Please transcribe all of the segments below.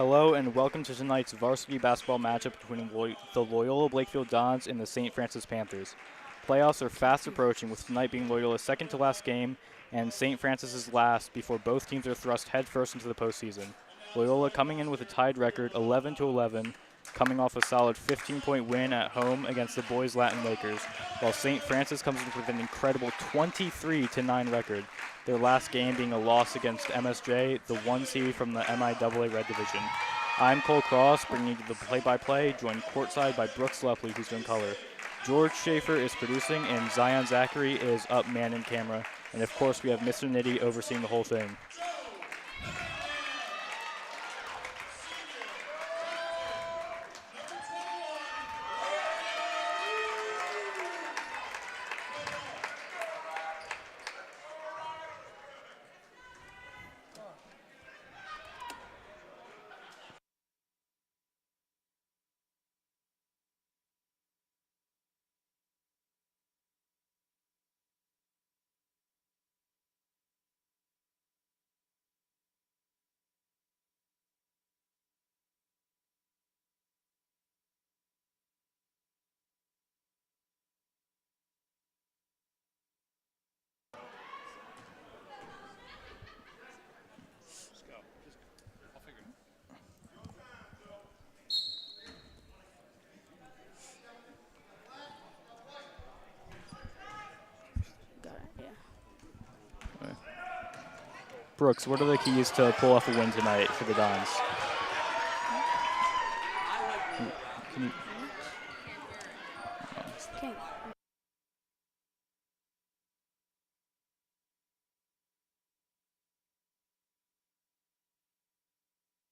Hello and welcome to tonight's varsity basketball matchup between the Loyola Blakefield Dons and the St. Francis Panthers. Playoffs are fast approaching, with tonight being Loyola's second to last game and St. Francis's last before both teams are thrust headfirst into the postseason. Loyola coming in with a tied record 11-11, coming off a solid 15-point win at home against the boys Latin Lakers, while St. Francis comes in with an incredible 23-9 record, their last game being a loss against MSJ, the 1 seed from the MIAA Red Division. I'm Cole Cross, bringing you the play-by-play, joined courtside by Brooks Lepley, who's doing color. George Schaefer is producing, and Zion Zachary is up man in camera. And of course, we have Mr. Nitty overseeing the whole thing. Brooks, what are the keys to pull off a win tonight for the Dons?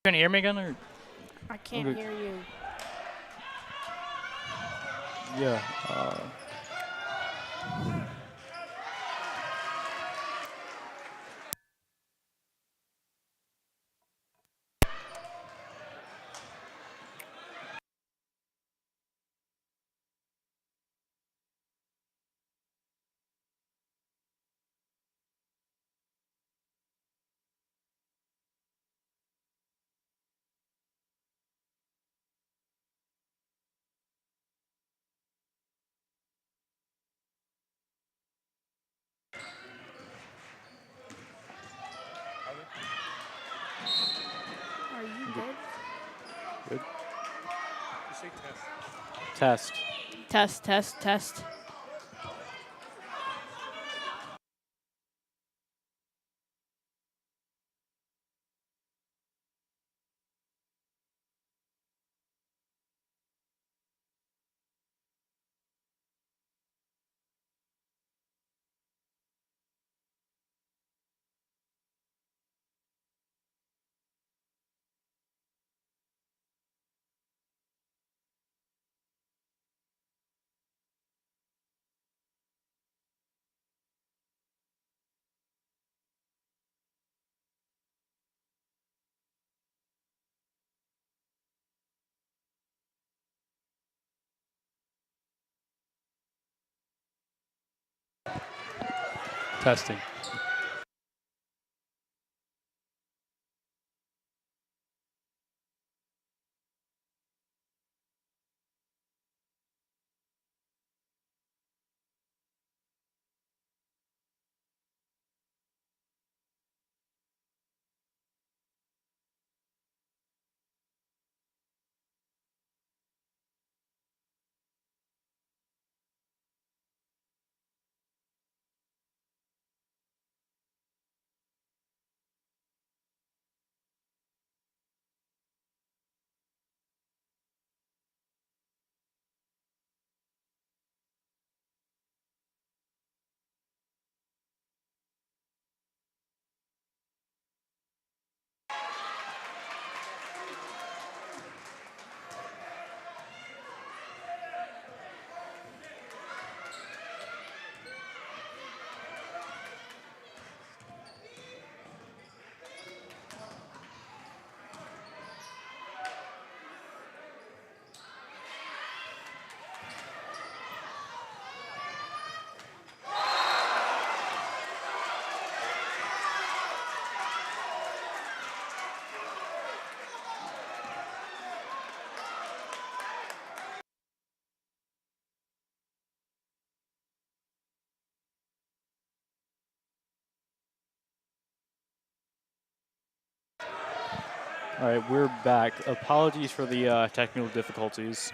Can you hear me again? Or? I can't hear you. Yeah. Are you good? Good. Test. Test, test, test. Testing. All right, we're back. Apologies for the technical difficulties.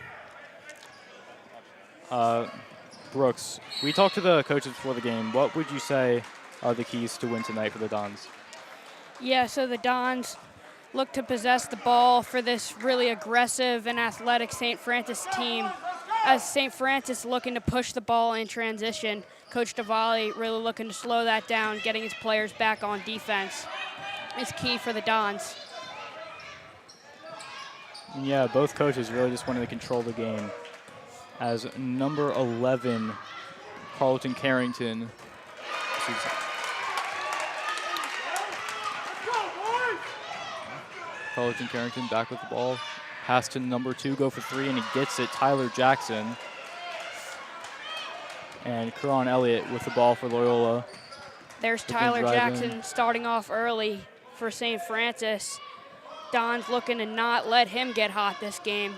Brooks, we talked to the coaches before the game. What would you say are the keys to win tonight for the Dons? Yeah, so the Dons look to possess the ball for this really aggressive and athletic St. Francis team. As St. Francis looking to push the ball in transition, Coach Diwali really looking to slow that down, getting his players back on defense is key for the Dons. Yeah, both coaches really just wanted to control the game. As number 11, Carlton Carrington. Carlton Carrington back with the ball. Pass to number 2, go for 3, and he gets it. Tyler Jackson. And Karan Elliott with the ball for Loyola. There's Tyler Jackson starting off early for St. Francis. Don's looking to not let him get hot this game.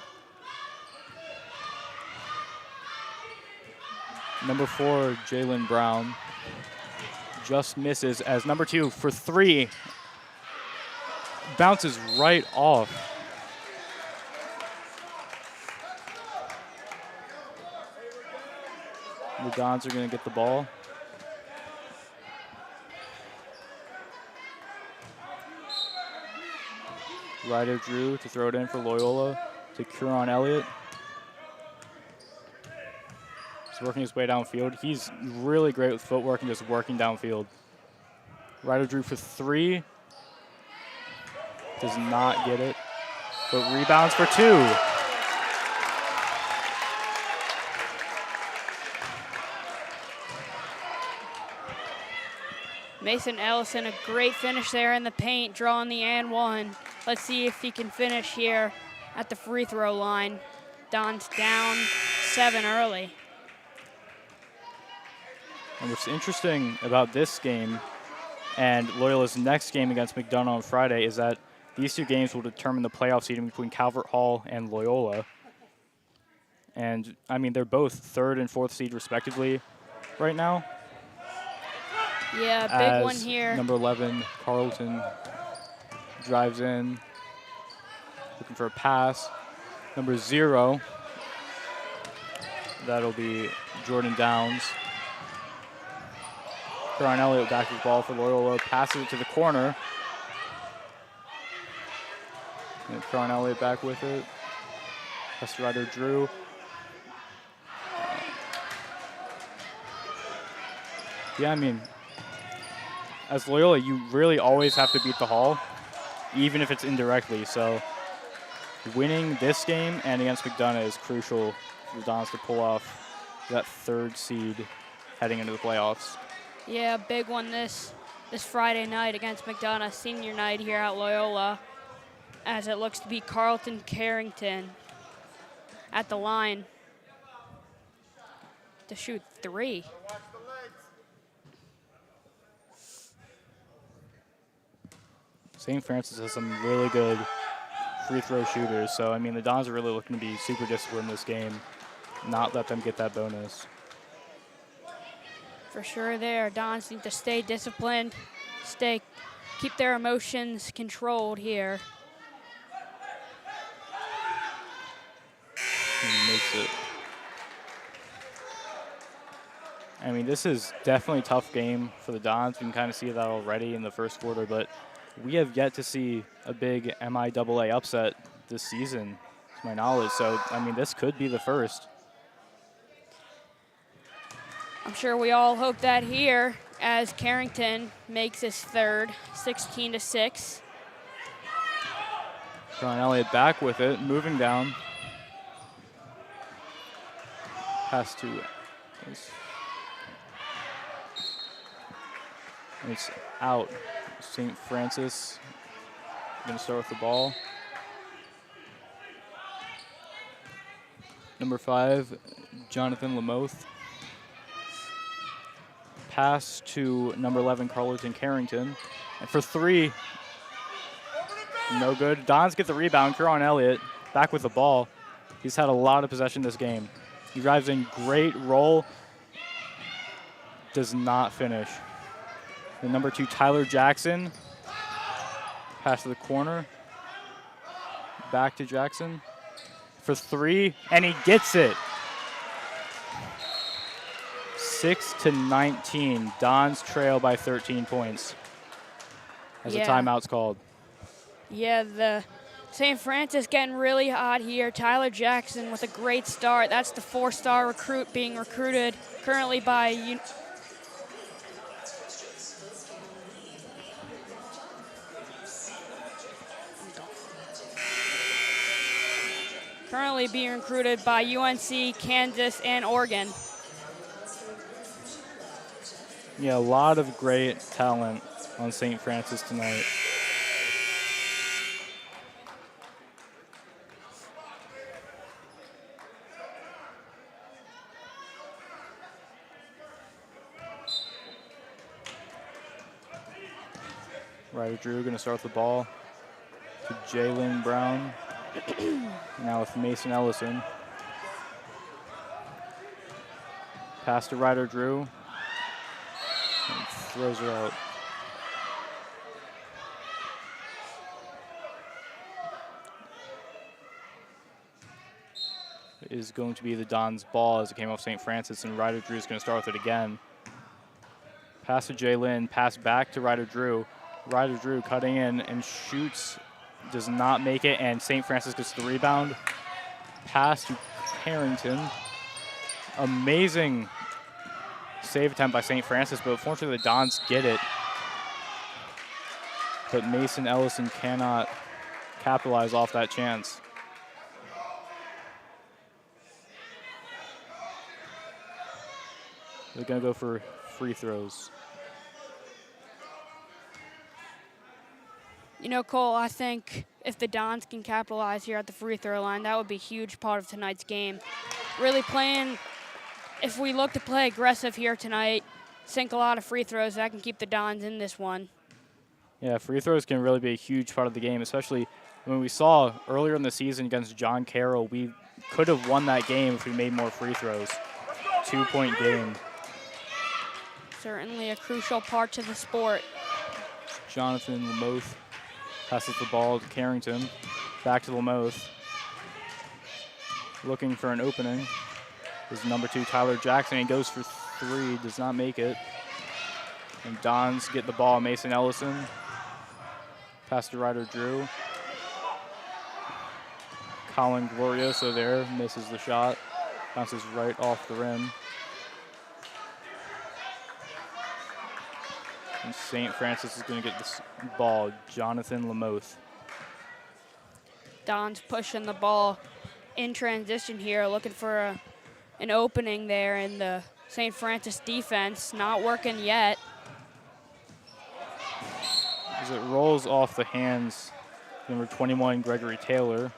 Number 4, Jalen Brown. Just misses as number 2 for 3. Bounces right off. The Dons are going to get the ball. Ryder Drew to throw it in for Loyola to Karan Elliott. He's working his way downfield. He's really great with footwork and just working downfield. Ryder Drew for 3. Does not get it, but rebounds for 2. Mason Ellison, a great finish there in the paint, drawing the and one. Let's see if he can finish here at the free throw line. Don's down 7 early. And what's interesting about this game and Loyola's next game against McDonough on Friday is that these 2 games will determine the playoff seeding between Calvert Hall and Loyola. And, I mean, they're both 3rd and 4th seed respectively right now. Yeah, big one here. Number 11, Carlton, drives in, looking for a pass. Number 0, that'll be Jordan Downs. Karan Elliott back with the ball for Loyola, passes it to the corner. And Karan Elliott back with it. That's Ryder Drew. Yeah, I mean, as Loyola, you really always have to beat the Hall, even if it's indirectly. So winning this game and against McDonough is crucial for the Dons to pull off that 3rd seed heading into the playoffs. Yeah, big one this Friday night against McDonough, senior night here at Loyola, as it looks to be Carlton Carrington at the line to shoot 3. St. Francis has some really good free throw shooters. So, I mean, the Dons are really looking to be super disciplined this game, not let them get that bonus. For sure there. Dons need to stay disciplined, keep their emotions controlled here. And makes it. I mean, this is definitely a tough game for the Dons. We can kind of see that already in the first quarter, but we have yet to see a big MIAA upset this season, to my knowledge. So, I mean, this could be the first. I'm sure we all hope that here as Carrington makes his 3rd, 16-6. Karan Elliott back with it, moving down. Pass to it's out. St. Francis going to start with the ball. Number 5, Jonathan Lamoth. Pass to number 11, Carlton Carrington. And for 3, no good. Dons get the rebound. Karan Elliott back with the ball. He's had a lot of possession this game. He drives in, great roll. Does not finish. The number 2, Tyler Jackson. Pass to the corner. Back to Jackson for 3, and he gets it. 6-19. Dons trail by 13 points as a timeout's called. Yeah, the St. Francis getting really hot here. Tyler Jackson with a great start. That's the 4-star recruit being recruited currently by UNC, Kansas, and Oregon. Yeah, a lot of great talent on St. Francis tonight. Ryder Drew going to start the ball to Jalen Brown. Now with Mason Ellison. Pass to Ryder Drew. And throws it out. It is going to be the Dons' ball as it came off St. Francis, and Ryder Drew is going to start with it again. Pass to Jalen, pass back to Ryder Drew. Ryder Drew cutting in and shoots, does not make it, and St. Francis gets the rebound. Pass to Harrington. Amazing save attempt by St. Francis, but unfortunately the Dons get it. But Mason Ellison cannot capitalize off that chance. They're going to go for free throws. You know, Cole, I think if the Dons can capitalize here at the free throw line, that would be a huge part of tonight's game. Really playing, if we look to play aggressive here tonight, sink a lot of free throws, that can keep the Dons in this one. Yeah, free throws can really be a huge part of the game, especially when we saw earlier in the season against John Carroll, we could have won that game if we made more free throws. 2-point game. Certainly a crucial part to the sport. Jonathan Lamoth passes the ball to Carrington. Back to Lamoth. Looking for an opening. This is number 2, Tyler Jackson. He goes for 3, does not make it. And Dons get the ball. Mason Ellison. Pass to Ryder Drew. Colin Glorioso there, misses the shot. Bounces right off the rim. And St. Francis is going to get this ball. Jonathan Lamoth. Don's pushing the ball in transition here, looking for an opening there in the St. Francis defense. Not working yet. As it rolls off the hands, number 21, Gregory Taylor.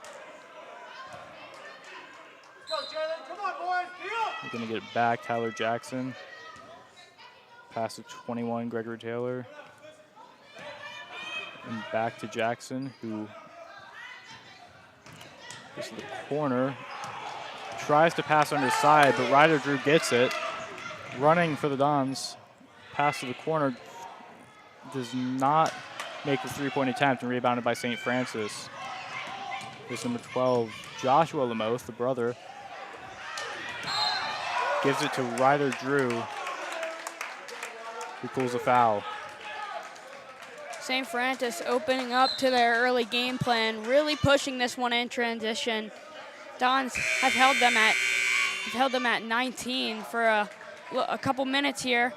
We're going to get it back, Tyler Jackson. Pass to 21, Gregory Taylor. And back to Jackson, who goes to the corner. Tries to pass underside, but Ryder Drew gets it. Running for the Dons. Pass to the corner. Does not make the three-point attempt, and rebounded by St. Francis. Here's number 12, Joshua Lamoth, the brother. Gives it to Ryder Drew, who pulls a foul. St. Francis opening up to their early game plan, really pushing this one in transition. Dons have held them at 19 for a couple minutes here.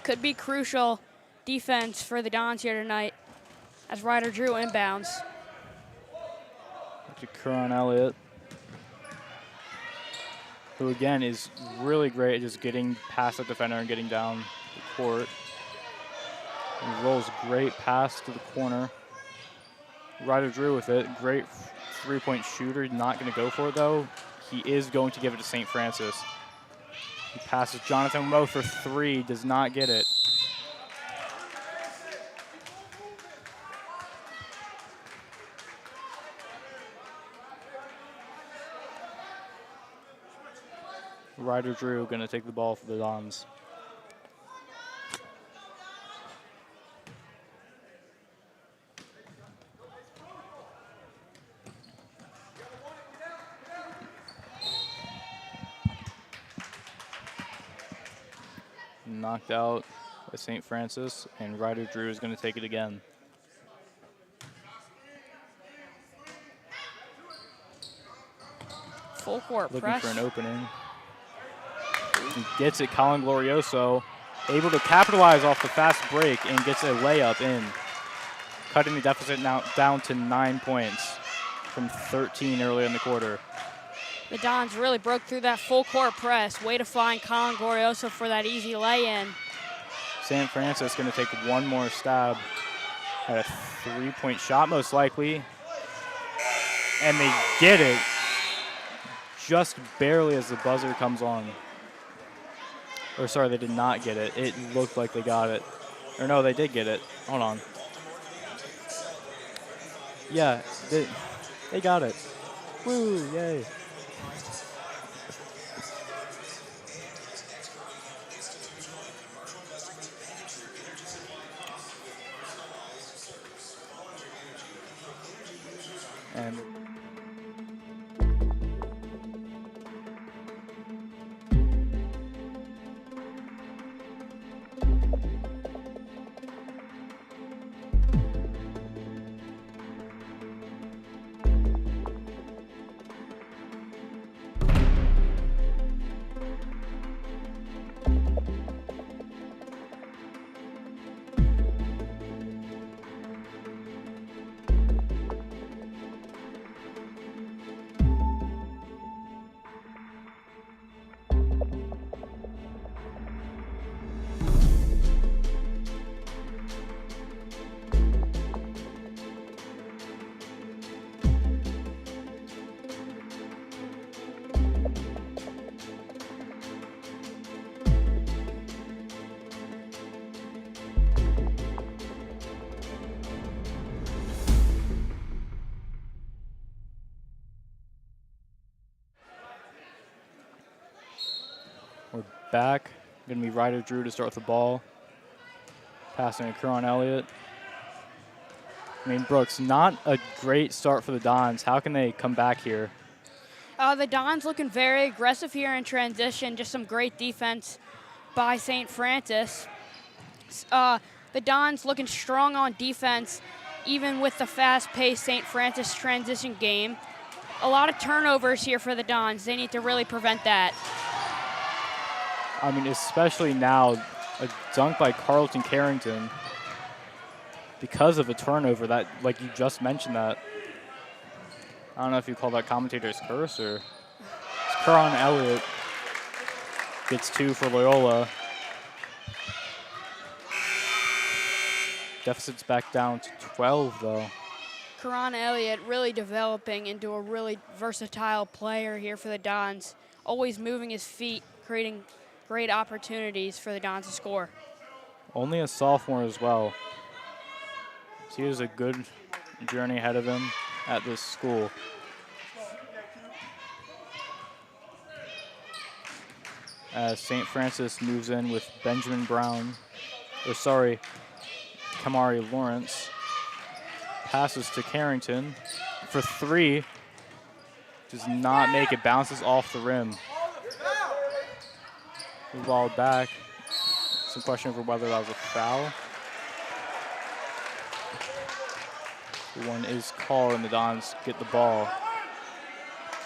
Could be crucial defense for the Dons here tonight as Ryder Drew inbounds. To Curran Elliott, who again is really great at just getting past the defender and getting down the court. He rolls great pass to the corner. Ryder Drew with it. Great three-point shooter. Not going to go for it, though. He is going to give it to St. Francis. He passes Jonathan Moe for 3. Does not get it. Ryder Drew going to take the ball for the Dons. knocked out by St. Francis, and Ryder Drew is going to take it again. Full court Looking press. for an opening. He gets it, Colin Glorioso, able to capitalize off the fast break and gets a layup in, cutting the deficit now down to 9 points from 13 earlier in the quarter. The Dons really broke through that full court press. Way to find Colin Glorioso for that easy lay-in. St. Francis going to take one more stab at a three-point shot, most likely. And they get it just barely as the buzzer comes on. Or sorry, they did not get it. It looked like they got it. Or no, they did get it. Hold on. Yeah, they got it. Woo, yay. And we're back. Going to be Ryder Drew to start with the ball. Passing to Karan Elliott. I mean, Brooks, not a great start for the Dons. How can they come back here? The Dons looking very aggressive here in transition. Just some great defense by St. Francis. The Dons looking strong on defense, even with the fast-paced St. Francis transition game. A lot of turnovers here for the Dons. They need to really prevent that. I mean, especially now, a dunk by Carlton Carrington because of a turnover that, like you just mentioned that. I don't know if you call that commentator's curse or Karan Elliott gets 2 for Loyola. Deficit's back down to 12, though. Karan Elliott really developing into a really versatile player here for the Dons. Always moving his feet, creating great opportunities for the Dons to score. Only a sophomore as well. So he has a good journey ahead of him at this school. As St. Francis moves in with Benjamin Brown, or sorry, Kamari Lawrence. Passes to Carrington for 3. Does not make it, bounces off the rim. The ball back. Some question over whether that was a foul. One is called and the Dons get the ball.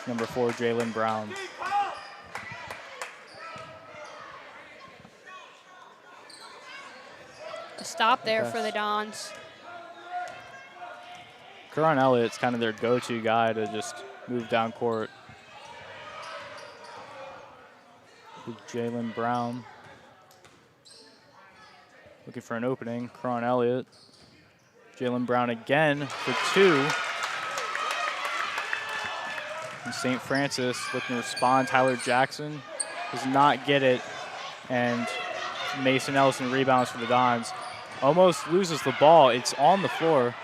Number 4, Jalen Brown. A stop there for the Dons. Karan Elliott's kind of their go-to guy to just move down court. Jalen Brown looking for an opening. Karan Elliott. Jalen Brown again for 2. And St. Francis looking to respond. Tyler Jackson does not get it. And Mason Ellison rebounds for the Dons. Almost loses the ball. It's on the floor.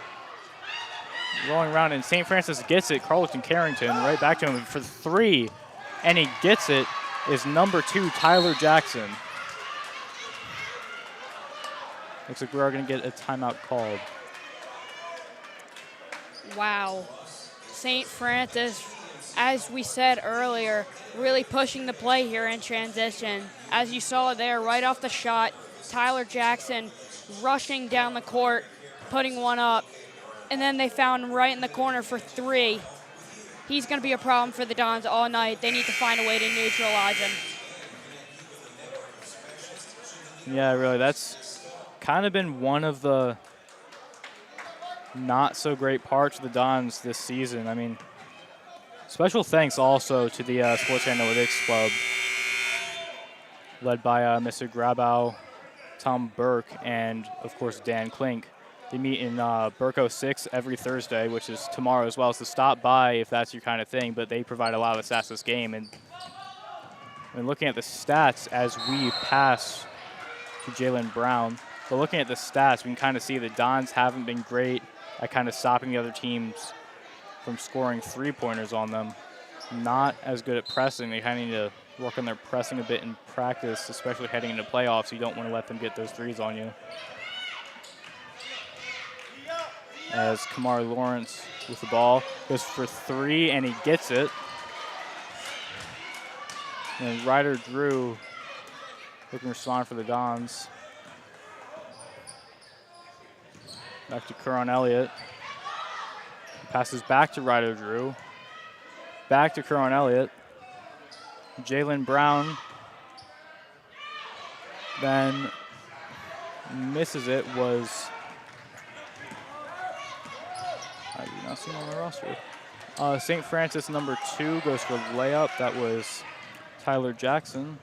Rolling around, and St. Francis gets it. Carlton Carrington right back to him for 3. And he gets it. Is number 2, Tyler Jackson. Looks like we are going to get a timeout called. Wow. St. Francis as we said earlier, really pushing the play here in transition. As you saw there, right off the shot, Tyler Jackson rushing down the court, putting one up, and then they found him right in the corner for 3. He's going to be a problem for the Dons all night. They need to find a way to neutralize him. Yeah, really, that's kind of been one of the not so great parts of the Dons this season. I mean, special thanks also to the Sports Analytics Club, led by Mr. Grabow, Tom Burke, and, of course, Dan Klink. They meet in Burko 6 every Thursday, which is tomorrow as well, so stop by if that's your kind of thing, but they provide a lot of the stats this game. And when looking at the stats as we pass to Jalen Brown, but looking at the stats, we can kind of see the Dons haven't been great at kind of stopping the other teams from scoring three-pointers on them. Not as good at pressing. They kind of need to work on their pressing a bit in practice, especially heading into playoffs. You don't want to let them get those threes on you. As Kamar Lawrence with the ball goes for 3, and he gets it. And Ryder Drew looking to respond for the Dons. Back to Curran Elliott. Passes back to Ryder Drew. Back to Curran Elliott. Jalen Brown then misses it. I do not see him on the roster. St. Francis number 2 goes for layup. That was Tyler Jackson.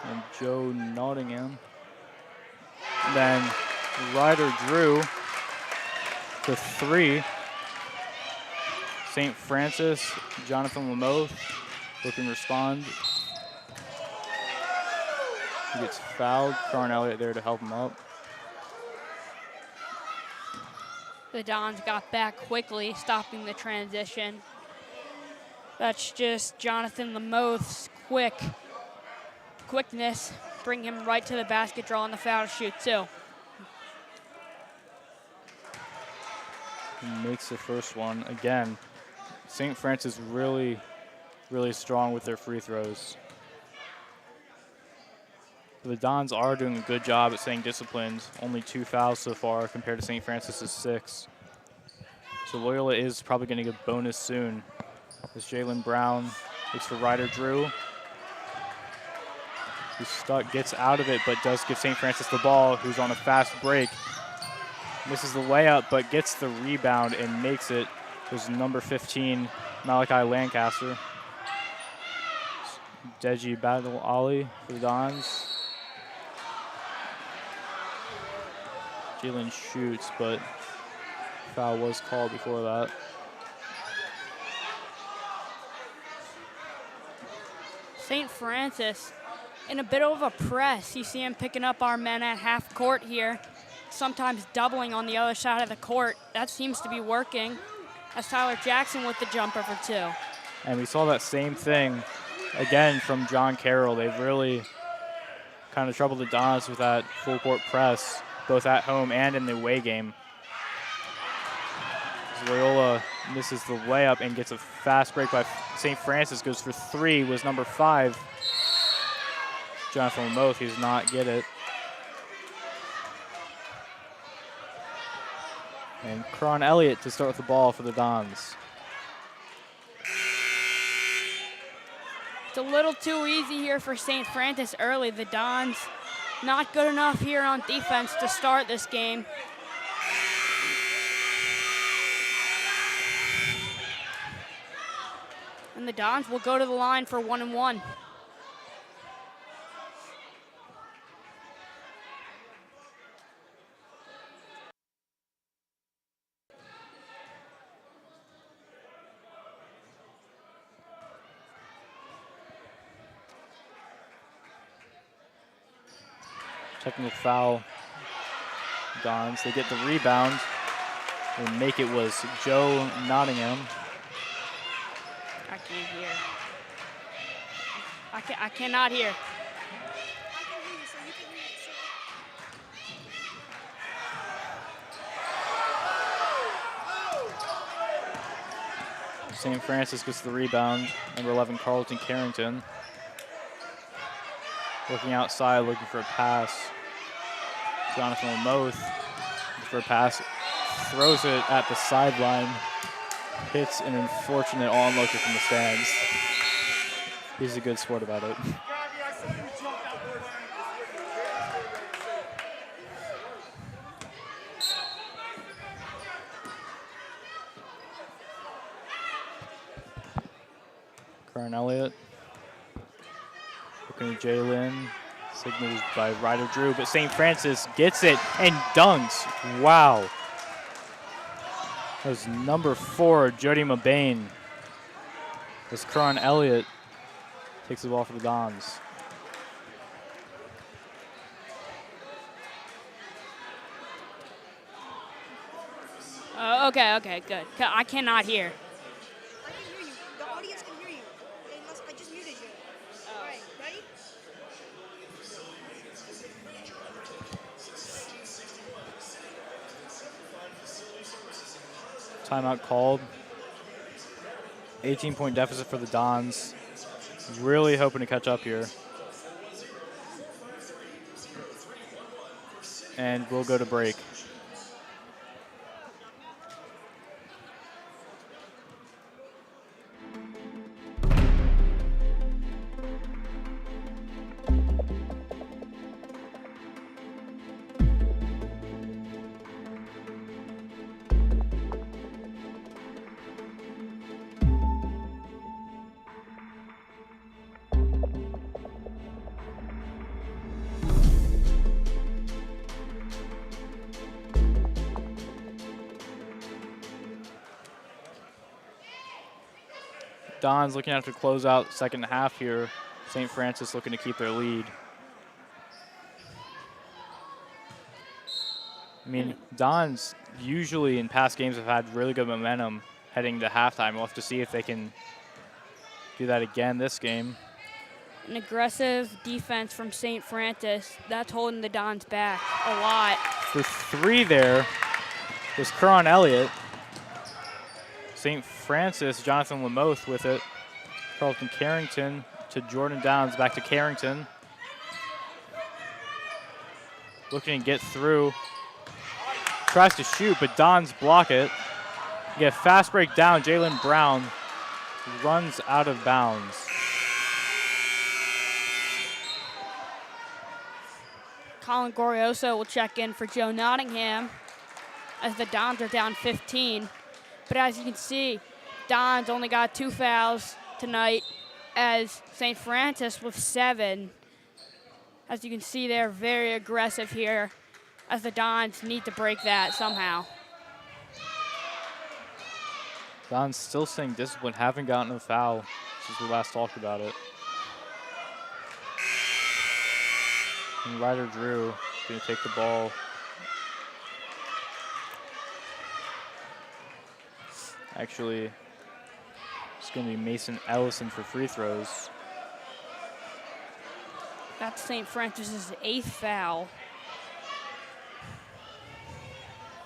And Joe Nottingham. Then Ryder Drew for 3. St. Francis, Jonathan Lamoth looking to respond. He gets fouled. Curran Elliott there to help him up. The Dons got back quickly, stopping the transition. That's just Jonathan Lamoth's quickness, bring him right to the basket, drawing the foul to shoot too. He makes the first one. Again, St. Francis really, really strong with their free throws. The Dons are doing a good job at staying disciplined. Only 2 fouls so far compared to St. Francis's 6. So Loyola is probably going to get bonus soon. As Jalen Brown looks for Ryder Drew. He's stuck, gets out of it, but does give St. Francis the ball, who's on a fast break. Misses the layup, but gets the rebound and makes it. There's number 15, Malachi Lancaster. Deji Battle Ali for the Dons. Jalen shoots, but foul was called before that. St. Francis in a bit of a press. You see him picking up our men at half court here, sometimes doubling on the other side of the court. That seems to be working. As Tyler Jackson with the jumper for 2. And we saw that same thing again from John Carroll. They've really kind of troubled the Dons with that full court press, both at home and in the away game. As Loyola misses the layup and gets a fast break by St. Francis, goes for 3, was number 5, Jonathan Lamoth. He does not get it. And Curran Elliott to start with the ball for the Dons. It's a little too easy here for St. Francis early. The Dons not good enough here on defense to start this game. And the Dons will go to the line for 1-and-1. Technical foul. Dons, they get the rebound. And make it was Joe Nottingham. I can't hear. I cannot hear. St. Francis gets the rebound. Number 11, Carlton Carrington. Looking outside, looking for a pass. Jonathan Lamoth looking for a pass. Throws it at the sideline. Hits an unfortunate onlooker from the stands. He's a good sport about it. Curran Elliott. Looking at Jalen. Signals by Ryder Drew, but St. Francis gets it and dunks. Wow. That was number 4, Jody Mabane. As Curran Elliott takes the ball for the Dons. Okay, good. I cannot hear. I can hear you. The audience can hear you. I just muted you. All right, ready? Timeout called. 18-point deficit for the Dons. Really hoping to catch up here. And we'll go to break. Dons looking to have to close out second half here. St. Francis looking to keep their lead. I mean, Dons usually in past games have had really good momentum heading to halftime. We'll have to see if they can do that again this game. An aggressive defense from St. Francis. That's holding the Dons back a lot. For 3 there was Curran Elliott. St. Francis, Jonathan Lamoth with it. Carlton Carrington to Jordan Downs, back to Carrington. Looking to get through. Tries to shoot, but Dons block it. You get a fast break down. Jalen Brown runs out of bounds. Colin Gorioso will check in for Joe Nottingham as the Dons are down 15. But as you can see, Dons only got 2 fouls tonight as St. Francis with 7. As you can see, they're very aggressive here as the Dons need to break that somehow. Dons still staying disciplined, haven't gotten a foul since we last talked about it. And Ryder Drew going to take the ball. Actually, it's going to be Mason Ellison for free throws. That's St. Francis's 8th foul.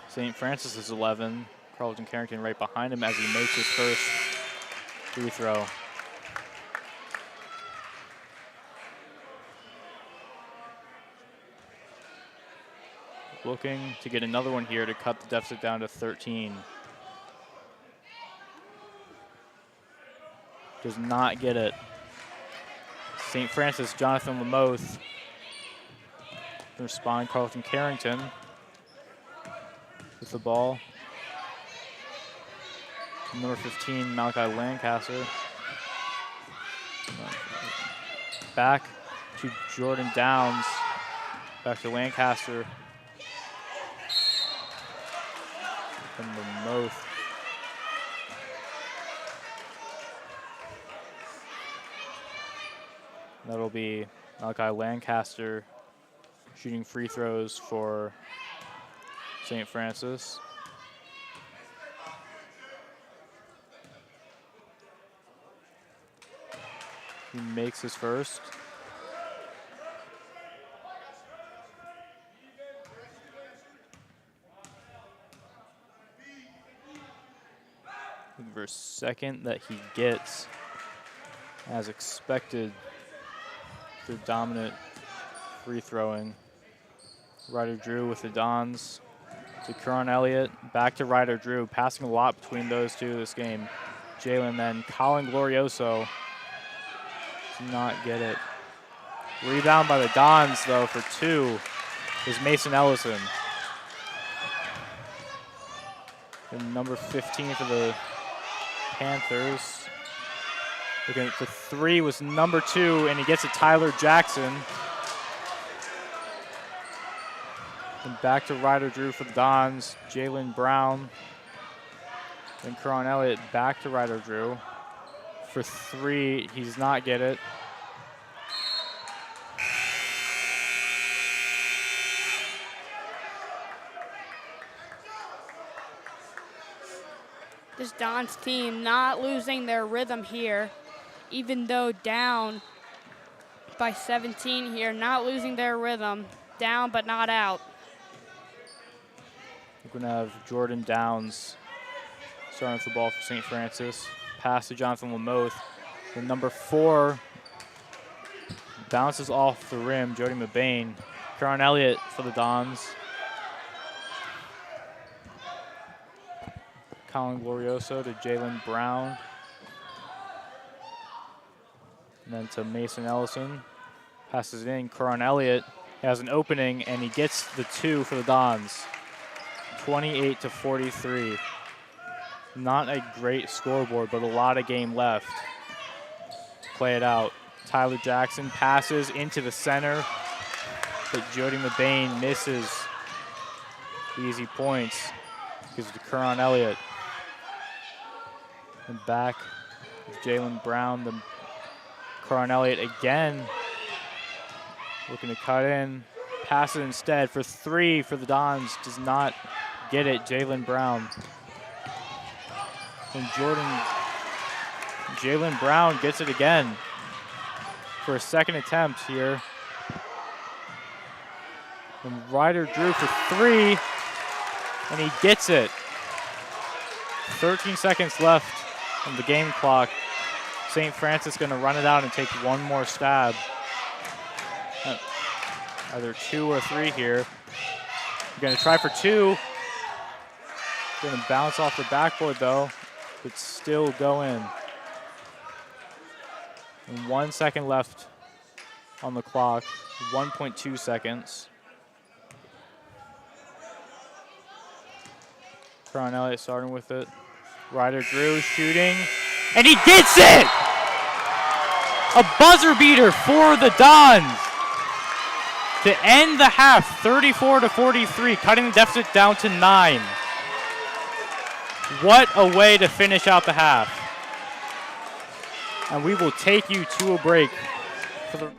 St. Francis is 11. Carlton Carrington right behind him as he makes his first free throw. Looking to get another one here to cut the deficit down to 13. Does not get it. St. Francis, Jonathan Lamoth. Respond, Carlton Carrington with the ball. Number 15, Malachi Lancaster. Back to Jordan Downs. Back to Lancaster. And Lamoth. That'll be Malachi Lancaster shooting free throws for St. Francis. He makes his first. Looking for first second that he gets, as expected, through dominant free throwing. Ryder Drew with the Dons to Karan Elliott, back to Ryder Drew, passing a lot between those two this game. Jalen then, Colin Glorioso did not get it. Rebound by the Dons though for 2 is Mason Ellison. And number 15 for the Panthers. Looking for 3 was number 2, and he gets it Tyler Jackson. And back to Ryder Drew for the Dons, Jalen Brown. Then Karan Elliott back to Ryder Drew. For 3, he does not get it. This Dons team not losing their rhythm here, even though down by 17 here, not losing their rhythm, down but not out. We're going to have Jordan Downs starting with the ball for St. Francis. Pass to Jonathan Lamoth. The number 4 bounces off the rim, Jody Mabane. Karan Elliott for the Dons. Colin Glorioso to Jalen Brown. And then to Mason Ellison. Passes it in. Karan Elliott has an opening, and he gets the 2 for the Dons. 28-43. Not a great scoreboard, but a lot of game left. Play it out. Tyler Jackson passes into the center, but Jody Mabane misses. Easy points. Gives it to Karan Elliott. And back with Jalen Brown. The Karan Elliott again. Looking to cut in. Pass it instead for 3 for the Dons. Does not get it. Jalen Brown. And Jalen Brown gets it again for a second attempt here. And Ryder Drew for 3, and he gets it. 13 seconds left on the game clock. St. Francis going to run it out and take one more stab. Either 2 or 3 here. Going to try for 2. Going to bounce off the backboard though, but still go in. And 1 second left on the clock, 1.2 seconds. Karan Elliott starting with it. Ryder Drew shooting, and he gets it! A buzzer beater for the Dons to end the half, 34-43, cutting the deficit down to 9. What a way to finish out the half. And we will take you to a break for the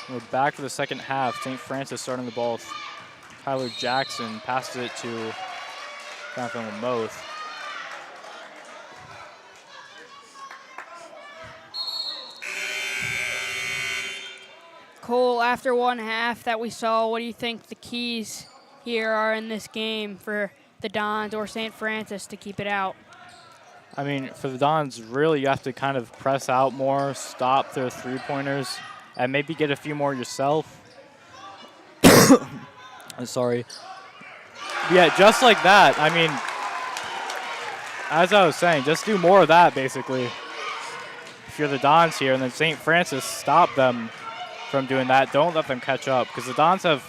We're back for the second half. St. Francis starting the ball with Tyler Jackson. Passes it to Jonathan Lamoth. Cole, after one half that we saw, what do you think the keys here are in this game for the Dons or St. Francis to keep it out? I mean, for the Dons, really, you have to kind of press out more, stop their three-pointers, and maybe get a few more yourself. I'm sorry. Yeah, just like that. I mean, as I was saying, just do more of that, basically. If you're the Dons here, and then St. Francis, stop them from doing that. Don't let them catch up, because the Dons have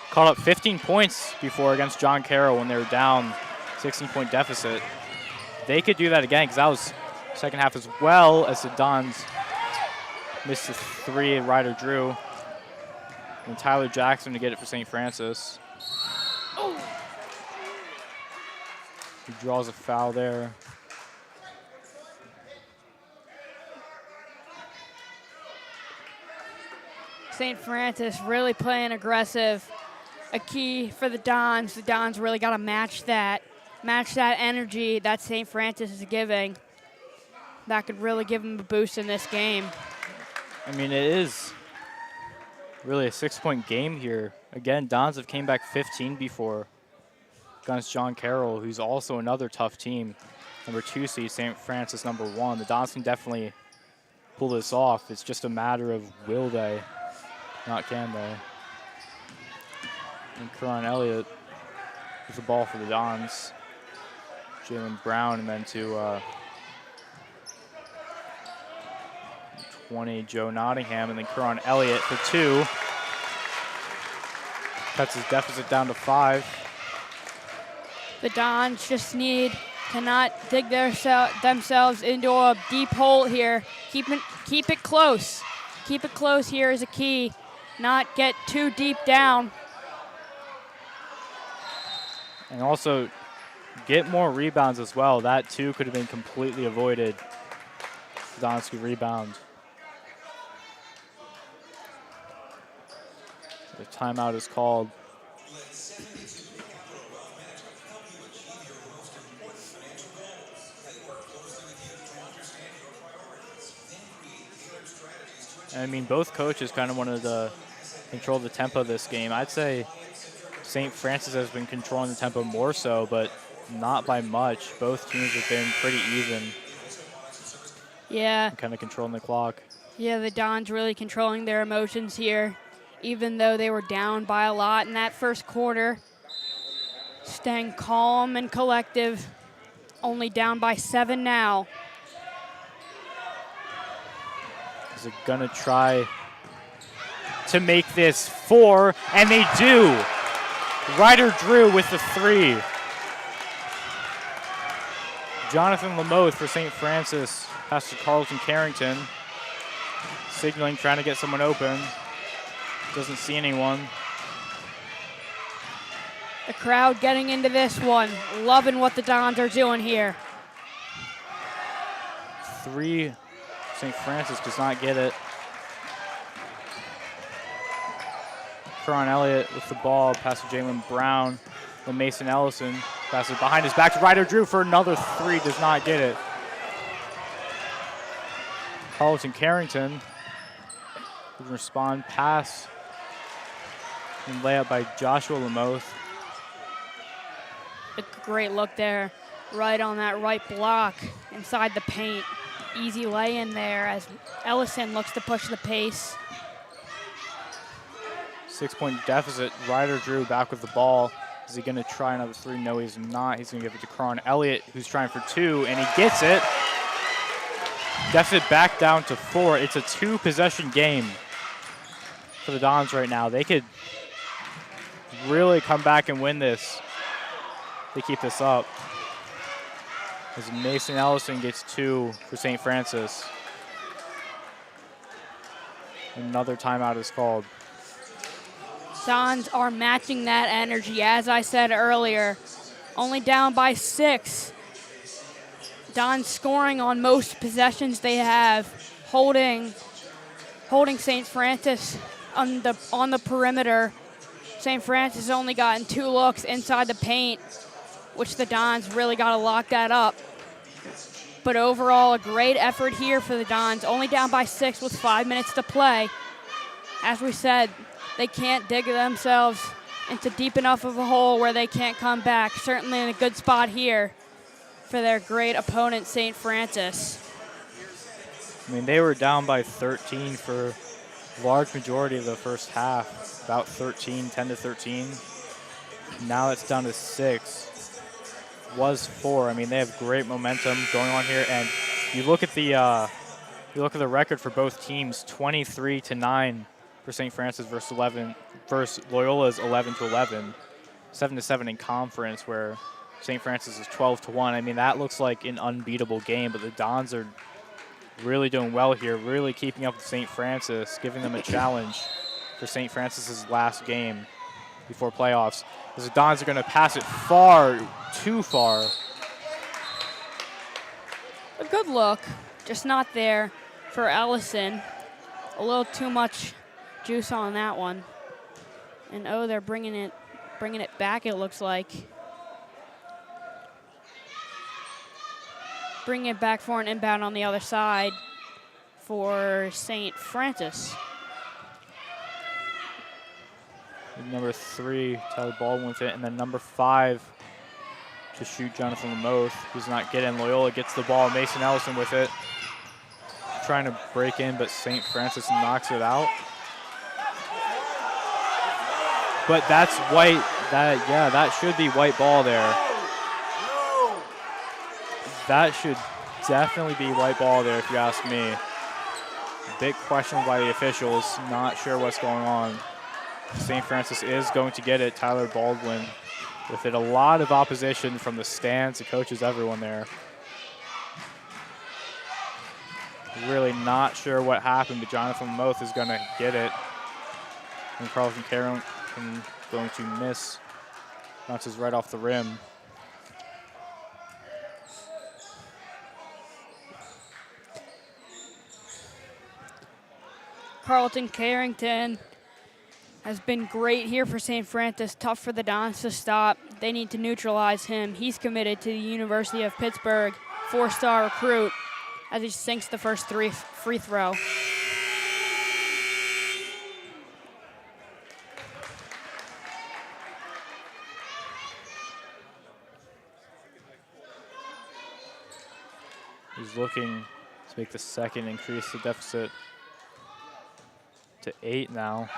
caught up 15 points before against John Carroll when they were down 16-point deficit. They could do that again, because that was second half as well, as the Dons missed the three. Ryder Drew. And Tyler Jackson to get it for St. Francis. He draws a foul there. St. Francis really playing aggressive. A key for the Dons. The Dons really got to match that energy that St. Francis is giving. That could really give them a boost in this game. I mean, it is really a 6-point game here. Again, Dons have came back 15 before against John Carroll, who's also another tough team. Number 2 seed, St. Francis number 1. The Dons can definitely pull this off. It's just a matter of will they, not can they. And Karan Elliott with the ball for the Dons. Jalen Brown, and then to 20, Joe Nottingham, and then Karan Elliott for 2. Cuts his deficit down to 5. The Dons just need to not dig themselves into a deep hole here. Keep it close. Keep it close here is a key. Not get too deep down. And also get more rebounds as well. That too could have been completely avoided. Donskey rebound. The timeout is called. I mean, both coaches kind of wanted to control the tempo of this game. I'd say St. Francis has been controlling the tempo more so, but not by much. Both teams have been pretty even. Yeah. Kind of controlling the clock. Yeah, the Dons really controlling their emotions here, even though they were down by a lot in that first quarter. Staying calm and collective, only down by 7 now. Is it gonna try to make this 4? And they do. Ryder Drew with the 3. Jonathan Lamoth for St. Francis. Pass to Carlton Carrington. Signaling, trying to get someone open. Doesn't see anyone. The crowd getting into this one. Loving what the Dons are doing here. 3. St. Francis does not get it. Karan Elliott with the ball. Pass to Jalen Brown. Then Mason Ellison. Pass it behind his back to Ryder Drew for another 3. Does not get it. Carlton Carrington. Doesn't respond. Pass. And layup by Joshua Lamoth. A great look there. Right on that right block inside the paint. Easy lay in there as Ellison looks to push the pace. 6-point deficit. Ryder Drew back with the ball. Is he going to try another 3? No, he's not. He's going to give it to Karan Elliott, who's trying for 2, and he gets it. Deficit back down to 4. It's a 2-possession game for the Dons right now. They could really come back and win this. They keep this up. As Mason Ellison gets 2 for St. Francis. Another timeout is called. Dons are matching that energy, as I said earlier. Only down by 6. Dons scoring on most possessions they have, holding St. Francis on the perimeter. St. Francis only gotten 2 looks inside the paint, which the Dons really got to lock that up. But overall, a great effort here for the Dons, only down by 6 with 5 minutes to play. As we said, they can't dig themselves into deep enough of a hole where they can't come back. Certainly in a good spot here for their great opponent, St. Francis. I mean, they were down by 13 for a large majority of the first half, about 13, 10 to 13. Now it's down to 6. Was 4. I mean, they have great momentum going on here, and you look at the record for both teams, 23-9 for St. Francis versus Loyola's 11-11, 7-7 in conference, where St. Francis is 12-1. I mean, that looks like an unbeatable game, but the Dons are really doing well here, really keeping up with St. Francis, giving them a challenge for St. Francis's last game before playoffs. As the Dons are going to pass it far, too far. A good look, just not there for Ellison. A little too much juice on that one. And oh, they're bringing it back, it looks like. Bringing it back for an inbound on the other side for St. Francis. Number 3, Tyler Baldwin with it, and then number 5 to shoot Jonathan Lamoth, who's not getting. Loyola gets the ball. Mason Ellison with it, trying to break in, but St. Francis knocks it out. But that's white. That should be white ball there. That should definitely be white ball there, if you ask me. Big question by the officials. Not sure what's going on. St. Francis is going to get it. Tyler Baldwin with it. A lot of opposition from the stands, the coaches, everyone there. Really not sure what happened, but Jonathan Lamoth is going to get it. And Carlton Carrington going to miss. Bounces right off the rim. Carlton Carrington has been great here for St. Francis. Tough for the Dons to stop. They need to neutralize him. He's committed to the University of Pittsburgh, 4-star recruit, as he sinks the first free throw. He's looking to make the second, increase the deficit to 8 now.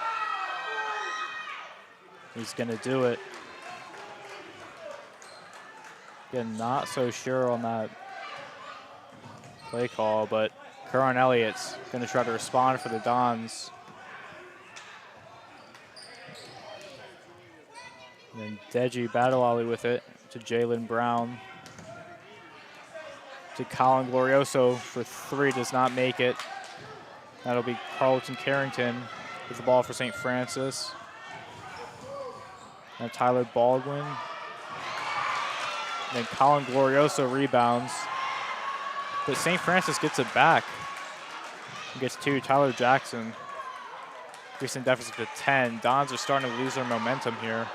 He's going to do it. Again, not so sure on that play call, but Karan Elliott's going to try to respond for the Dons. And then Deji Badalali with it to Jalen Brown. To Colin Glorioso for 3, does not make it. That'll be Carlton Carrington with the ball for St. Francis. And Tyler Baldwin. And then Colin Glorioso rebounds. But St. Francis gets it back. He gets 2, Tyler Jackson. Recent deficit to 10. Dons are starting to lose their momentum here.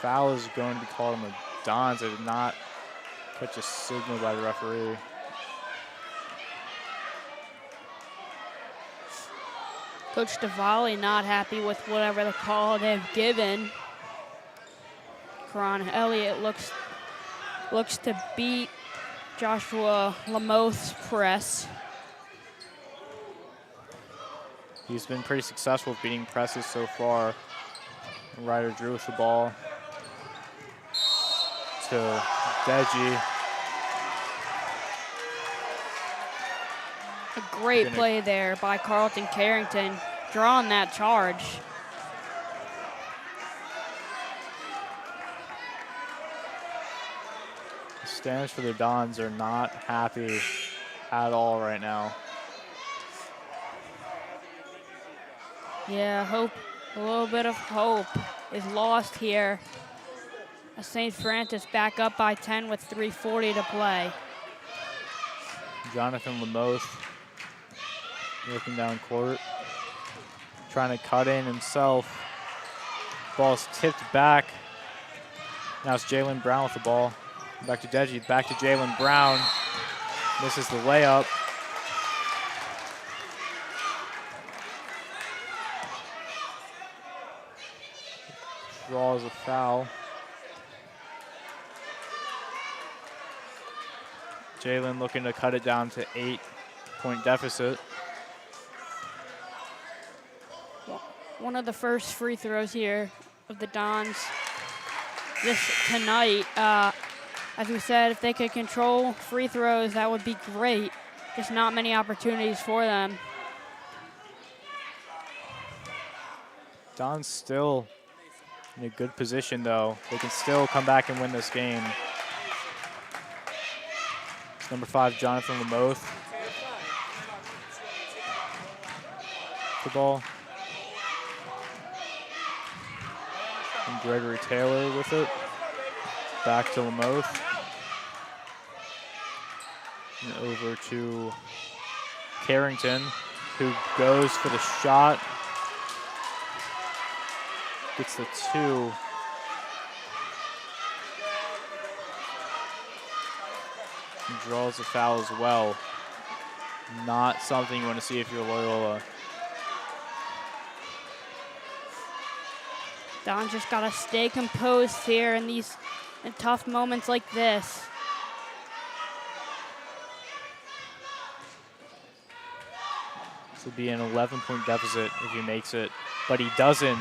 Foul is going to be called on the Dons. They did not catch a signal by the referee. Coach DeValle not happy with whatever the call they've given. Karan Elliott looks to beat Joshua Lamoth's press. He's been pretty successful with beating presses so far. Ryder Drew with the ball to Deji. A great play there by Carlton Carrington, drawing that charge. The stands for the Dons are not happy at all right now. Yeah, hope, a little bit of hope is lost here. St. Francis back up by 10 with 3:40 to play. Jonathan Lamoth working down court, trying to cut in himself. Ball's tipped back. Now it's Jalen Brown with the ball. Back to Deji, back to Jalen Brown. Misses the layup. Draws a foul. Jalen looking to cut it down to 8-point deficit. One of the first free throws here of the Dons tonight. As we said, if they could control free throws, that would be great. Just not many opportunities for them. Dons still in a good position, though. They can still come back and win this game. It's number 5, Jonathan Lamoth. The ball. And Gregory Taylor with it. Back to Lamoth. And over to Carrington, who goes for the shot. Gets the 2. And draws a foul as well. Not something you want to see if you're Loyola. Don just got to stay composed here in tough moments like this. This will be an 11-point deficit if he makes it, but he doesn't.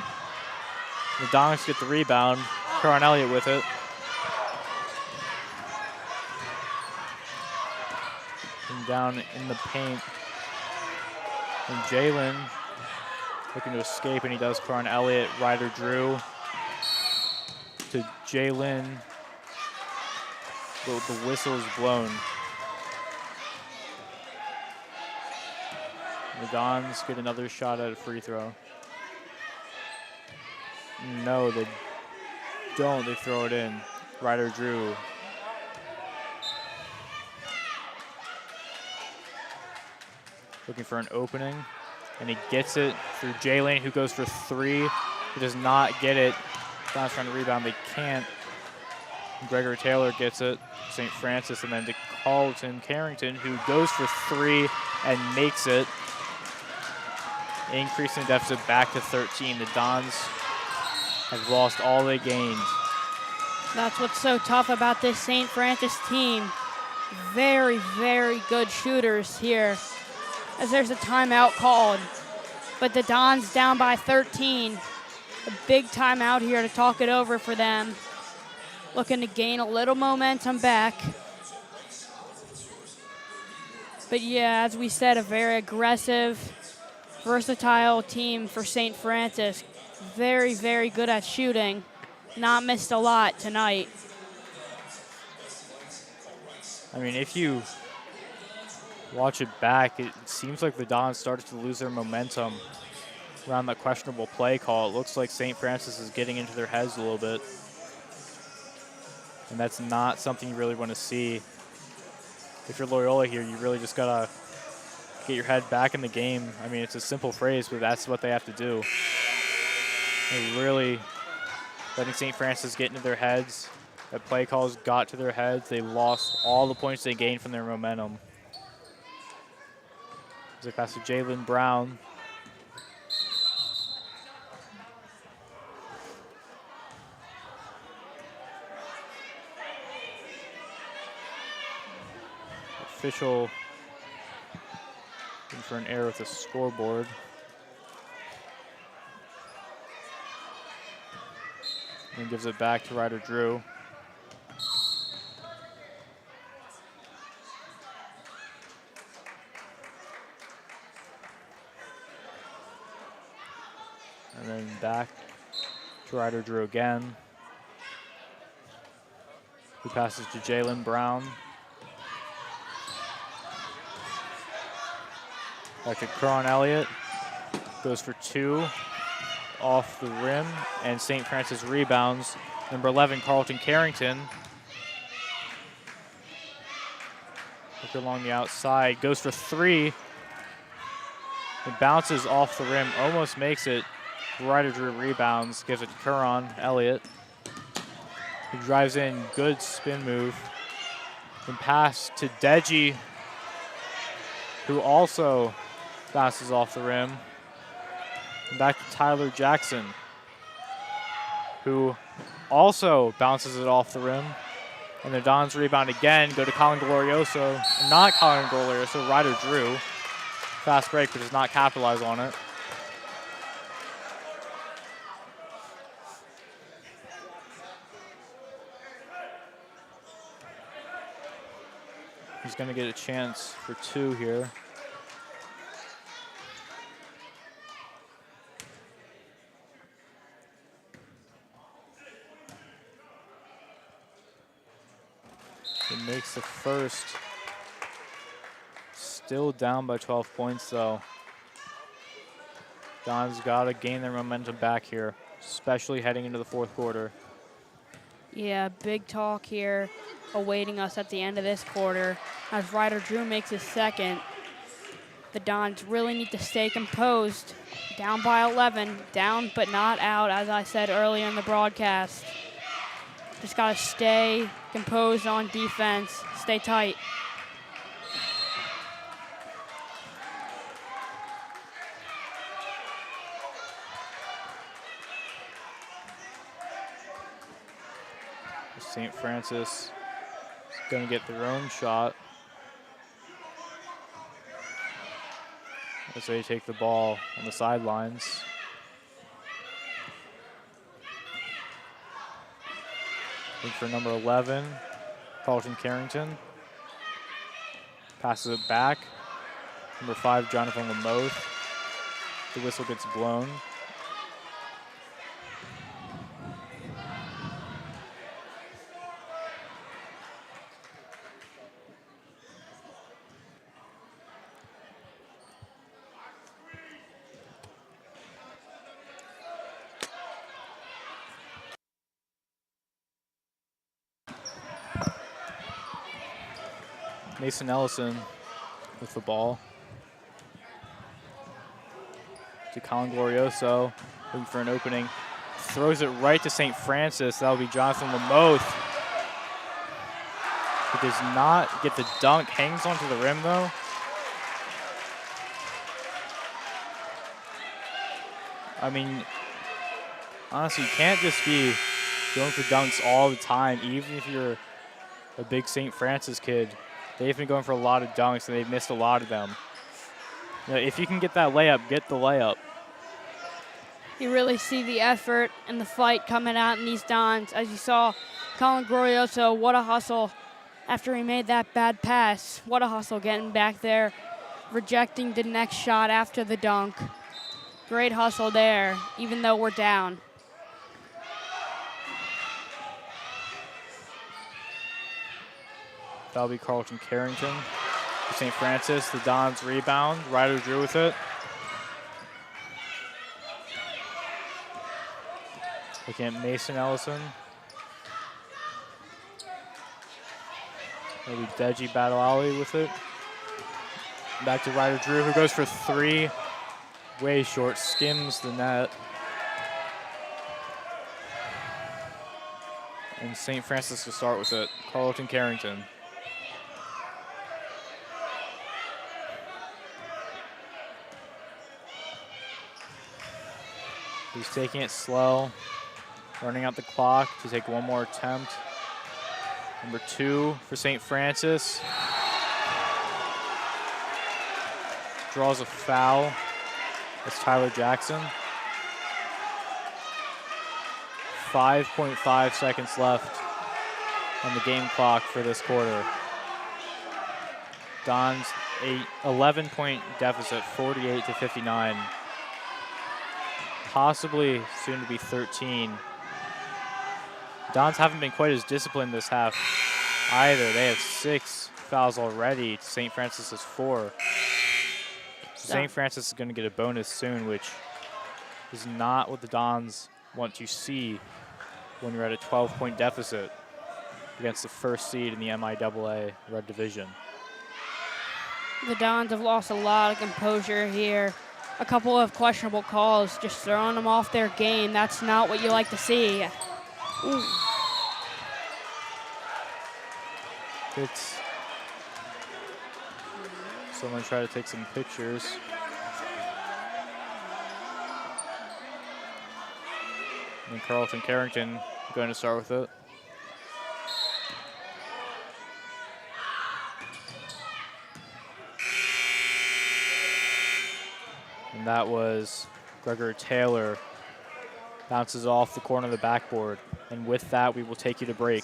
The Dons get the rebound. Karan Elliott with it. And down in the paint. And Jalen looking to escape, and he does. Karan Elliott, Ryder Drew to Jalen. The whistle is blown. The Dons get another shot at a free throw. No, they don't. They throw it in. Ryder Drew. Looking for an opening, and he gets it through Jalen, who goes for 3. He does not get it. Dons trying to rebound. They can't. And Gregory Taylor gets it. St. Francis, and then to Carlton Carrington, who goes for 3 and makes it. Increasing the deficit back to 13. The Dons have lost all they gained. That's what's so tough about this St. Francis team. Very, very good shooters here, as there's a timeout called. But the Dons down by 13. A big timeout here to talk it over for them. Looking to gain a little momentum back. But yeah, as we said, a very aggressive, versatile team for St. Francis. Very, very good at shooting. Not missed a lot tonight. I mean, if you watch it back, it seems like the Dons started to lose their momentum around that questionable play call. It looks like St. Francis is getting into their heads a little bit. And that's not something you really want to see. If you're Loyola here, you really just got to get your head back in the game. I mean, it's a simple phrase, but that's what they have to do. They're really letting St. Francis get into their heads. That play calls got to their heads. They lost all the points they gained from their momentum. As they pass to Jalen Brown. Official looking for an error with the scoreboard. And gives it back to Ryder Drew. And then back to Ryder Drew again. He passes to Jalen Brown. Back to Karan Elliott. Goes for 2 off the rim, and St. Francis rebounds. Number 11, Carlton Carrington. Look along the outside, goes for three. It bounces off the rim, almost makes it. Ryder Drew rebounds, gives it to Curran Elliott. He drives in, good spin move. And pass to Deji, who also bounces off the rim. And back to Tyler Jackson, who also bounces it off the rim. And the Dons rebound again, go to Colin Glorioso. Not Colin Glorioso, Ryder Drew. Fast break, but does not capitalize on it. He's going to get a chance for two here. He makes the first. Still down by 12 points, though. Don's got to gain their momentum back here, especially heading into the fourth quarter. Yeah, big talk here awaiting us at the end of this quarter. As Ryder Drew makes his second, the Dons really need to stay composed. Down by 11, down but not out, as I said earlier in the broadcast. Just got to stay composed on defense, stay tight. St. Francis is going to get their own shot as they take the ball on the sidelines. Look for number 11, Carlton Carrington. Passes it back. Number 5, Jonathan Lamoth. The whistle gets blown. Mason Ellison with the ball. To Colin Glorioso, looking for an opening. Throws it right to St. Francis. That'll be Jonathan Lamoth. He does not get the dunk. Hangs onto the rim, though. I mean, honestly, you can't just be going for dunks all the time, even if you're a big St. Francis kid. They've been going for a lot of dunks, and they've missed a lot of them. You know, if you can get that layup, get the layup. You really see the effort and the fight coming out in these Dons. As you saw, Colin Glorioso, what a hustle after he made that bad pass. What a hustle getting back there, rejecting the next shot after the dunk. Great hustle there, even though we're down. That'll be Carlton Carrington. St. Francis, the Dons rebound. Ryder Drew with it. Looking at Mason Ellison. That'll be Deji Battle Alley with it. Back to Ryder Drew, who goes for three. Way short, skims the net. And St. Francis to start with it. Carlton Carrington. He's taking it slow, running out the clock to take one more attempt. Number 2 for St. Francis. Draws a foul. That's Tyler Jackson. 5.5 seconds left on the game clock for this quarter. Don's 11-point deficit, 48-59. Possibly soon to be 13. Dons haven't been quite as disciplined this half either. They have 6 fouls already. St. Francis has 4. St. Francis is going to get a bonus soon, which is not what the Dons want to see when you're at a 12-point deficit against the first seed in the MIAA Red Division. The Dons have lost a lot of composure here. A couple of questionable calls, just throwing them off their game. That's not what you like to see. Ooh. It's someone try to take some pictures. And Carlton Carrington going to start with it. And that was Gregor Taylor. Bounces off the corner of the backboard. And with that, we will take you to break.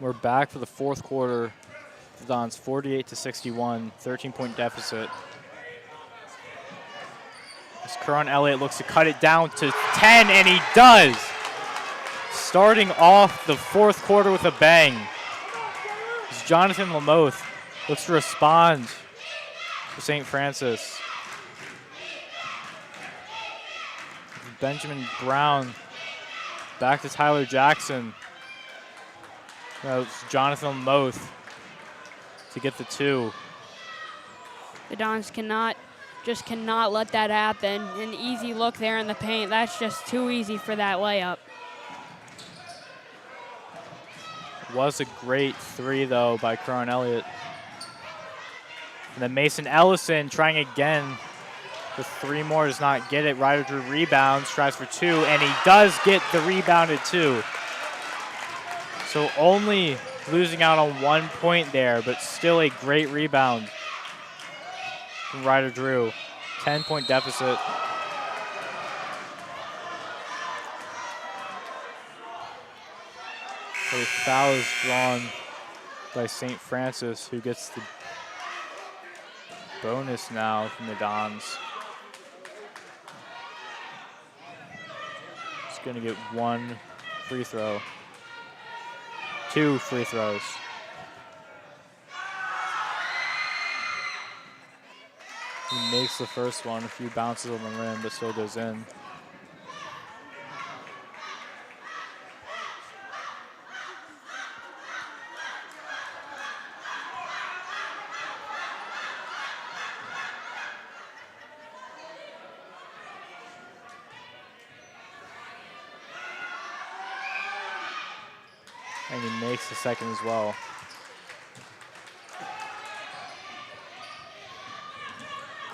We're back for the fourth quarter. The Dons 48-61, 13-point deficit. As Karan Elliott looks to cut it down to 10, and he does. Starting off the fourth quarter with a bang. As Jonathan Lamoth looks to respond to St. Francis. Benjamin Brown back to Tyler Jackson. It's Jonathan Lamoth to get the two. The Dons cannot let that happen. An easy look there in the paint. That's just too easy for that layup. Was a great three, though, by Karan Elliott. And then Mason Ellison trying again with three more, does not get it. Ryder Drew rebounds, tries for two, and he does get the rebounded two. So only losing out on 1 point there, but still a great rebound from Ryder Drew. 10-point deficit. A foul is drawn by St. Francis, who gets the bonus now from the Dons. He's going to get one free throw. Two free throws. He makes the first one, a few bounces on the rim, but still goes in. And he makes the second as well.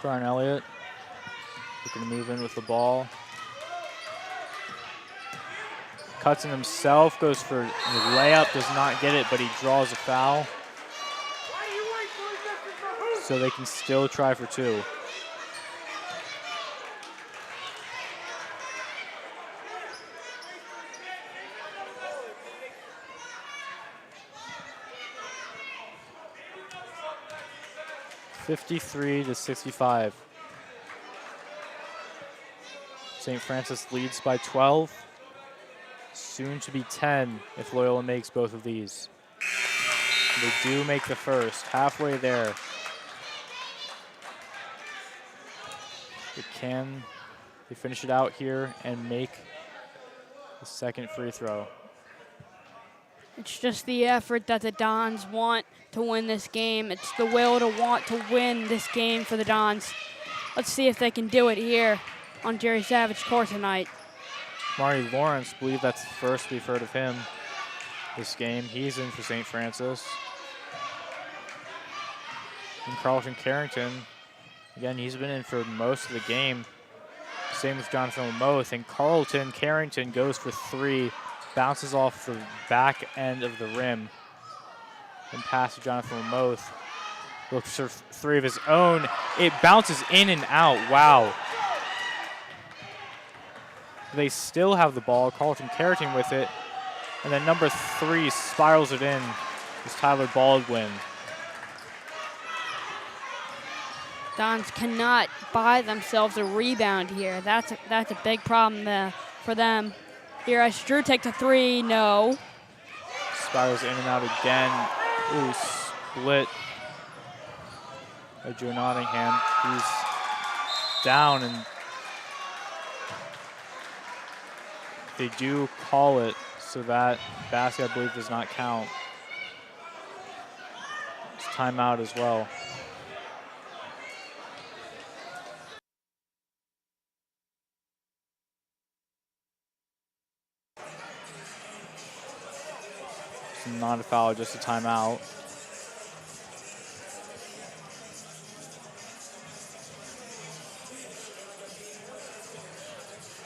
Karan Elliott looking to move in with the ball. Cuts in himself, goes for the layup, does not get it, but he draws a foul. So they can still try for two. (53-65). St. Francis leads by 12. Soon to be 10 if Loyola makes both of these. They do make the first, halfway there. But can they finish it out here and make the second free throw? It's just the effort that the Dons want to win this game. It's the will to want to win this game for the Dons. Let's see if they can do it here on Jerry Savage Court tonight. Mari Lawrence, I believe that's the first we've heard of him this game. He's in for St. Francis. And Carlton Carrington, again, he's been in for most of the game. Same with Jonathan Lamoth. And Carlton Carrington goes for three, bounces off the back end of the rim. And pass to Jonathan Lamoth. Looks for three of his own. It bounces in and out. Wow. They still have the ball. Carlton Carrington with it. And then number 3 spirals it in. Is Tyler Baldwin. Dons cannot buy themselves a rebound here. That's a big problem for them. Here as Drew takes a 3, no. Spirals in and out again. Ooh, split by Joe Nottingham. He's down, and they do call it, so that basket, I believe, does not count. It's timeout as well. It's not a foul, just a timeout.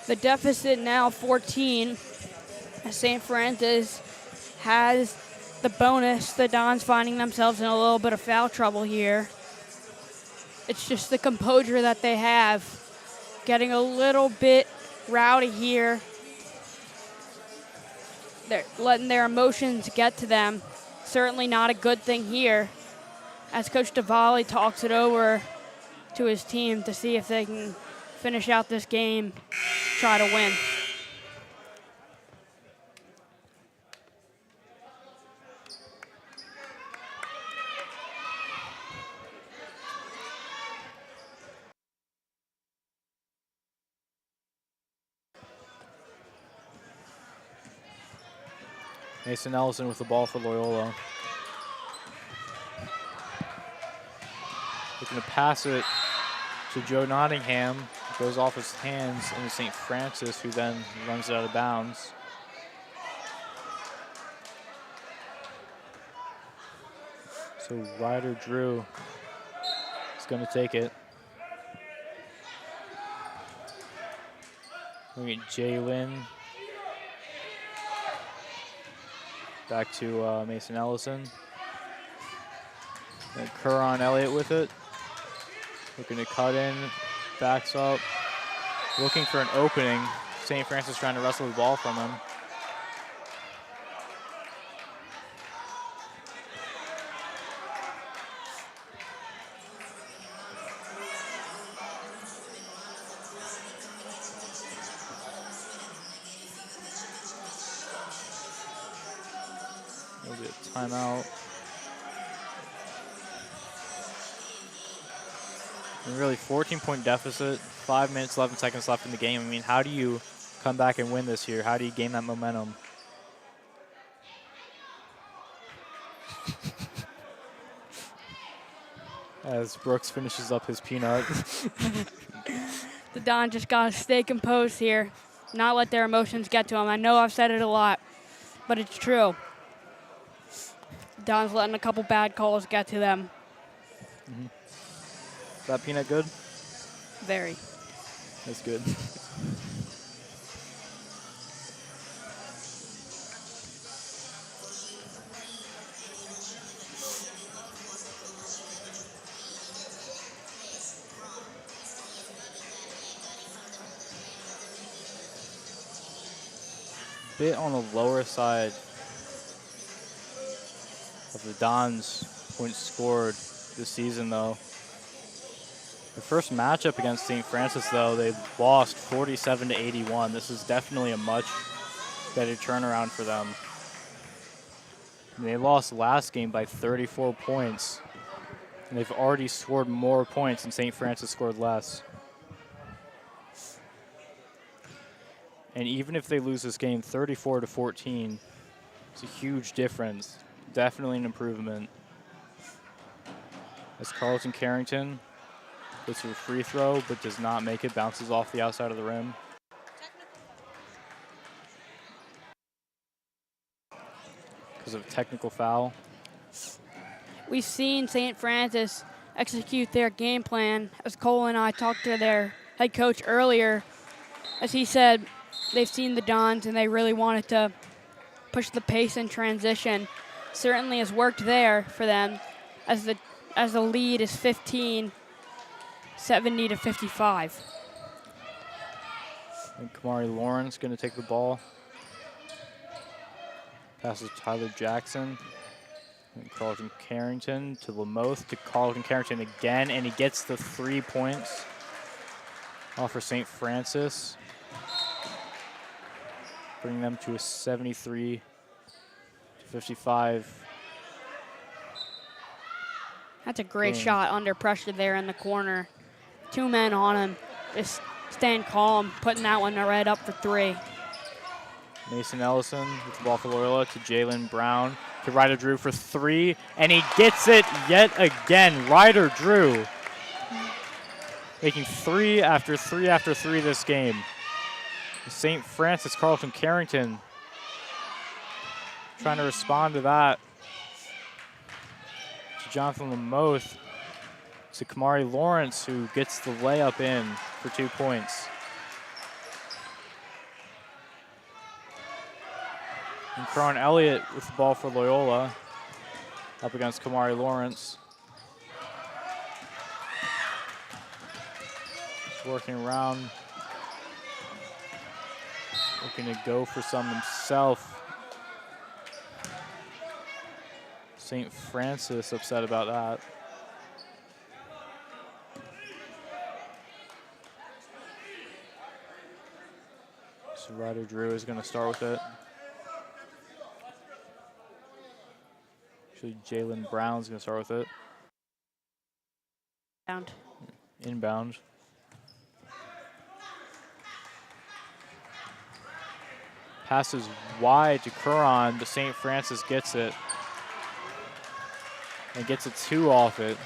The deficit now 14. St. Francis has the bonus. The Dons finding themselves in a little bit of foul trouble here. It's just the composure that they have. Getting a little bit rowdy here. They're letting their emotions get to them. Certainly not a good thing here. As Coach Diwali talks it over to his team to see if they can finish out this game, try to win. Mason Ellison with the ball for Loyola. Looking to pass it to Joe Nottingham. It goes off his hands into St. Francis, who then runs it out of bounds. So Ryder Drew is going to take it. Looking at Jalen. Back to Mason Ellison. And Curran Elliott with it. Looking to cut in, backs up. Looking for an opening. St. Francis trying to wrestle the ball from him. We'll get a timeout. And really 14-point deficit, 5 minutes, 11 seconds left in the game. I mean, how do you come back and win this here? How do you gain that momentum? As Brooks finishes up his peanut. The Don just got to stay composed here, not let their emotions get to them. I know I've said it a lot, but it's true. Don's letting a couple bad calls get to them. Mm-hmm. Is that peanut good? Very. That's good. Bit on the lower side of the Dons' points scored this season, though. The first matchup against St. Francis, though, they lost 47-81. This is definitely a much better turnaround for them. And they lost last game by 34 points. And they've already scored more points than St. Francis scored less. And even if they lose this game 34-14, It's a huge difference. Definitely an improvement. As Carlton Carrington goes for a free throw, but does not make it, bounces off the outside of the rim. Because of a technical foul. We've seen St. Francis execute their game plan. As Cole and I talked to their head coach earlier, as he said, they've seen the Dons and they really wanted to push the pace in transition. Certainly has worked there for them as the lead is 15, 70 to 55. And Kamari Lawrence going to take the ball. Passes Tyler Jackson. And Carlton Carrington to Lamoth, to Carlton Carrington again, and he gets the 3 points off for St. Francis, bringing them to a 73 to 55. That's a great game. shot under pressure there in the corner. 2 men on him, just staying calm, putting that one right up for 3. Mason Ellison with the ball for Loyola to Jalen Brown. To Ryder Drew for 3, and he gets it yet again. Ryder Drew making 3 after 3 after 3 this game. St. Francis Carlton Carrington trying to respond to that. To Jonathan Lamoth, to Kamari Lawrence, who gets the layup in for 2 points. And Caron Elliott with the ball for Loyola, up against Kamari Lawrence. Just working around, looking to go for some himself. St. Francis upset about that. So Ryder Drew is going to start with it. Jalen Brown's going to start with it. Inbound. Passes wide to Curran, but St. Francis gets it. And gets a 2 off it.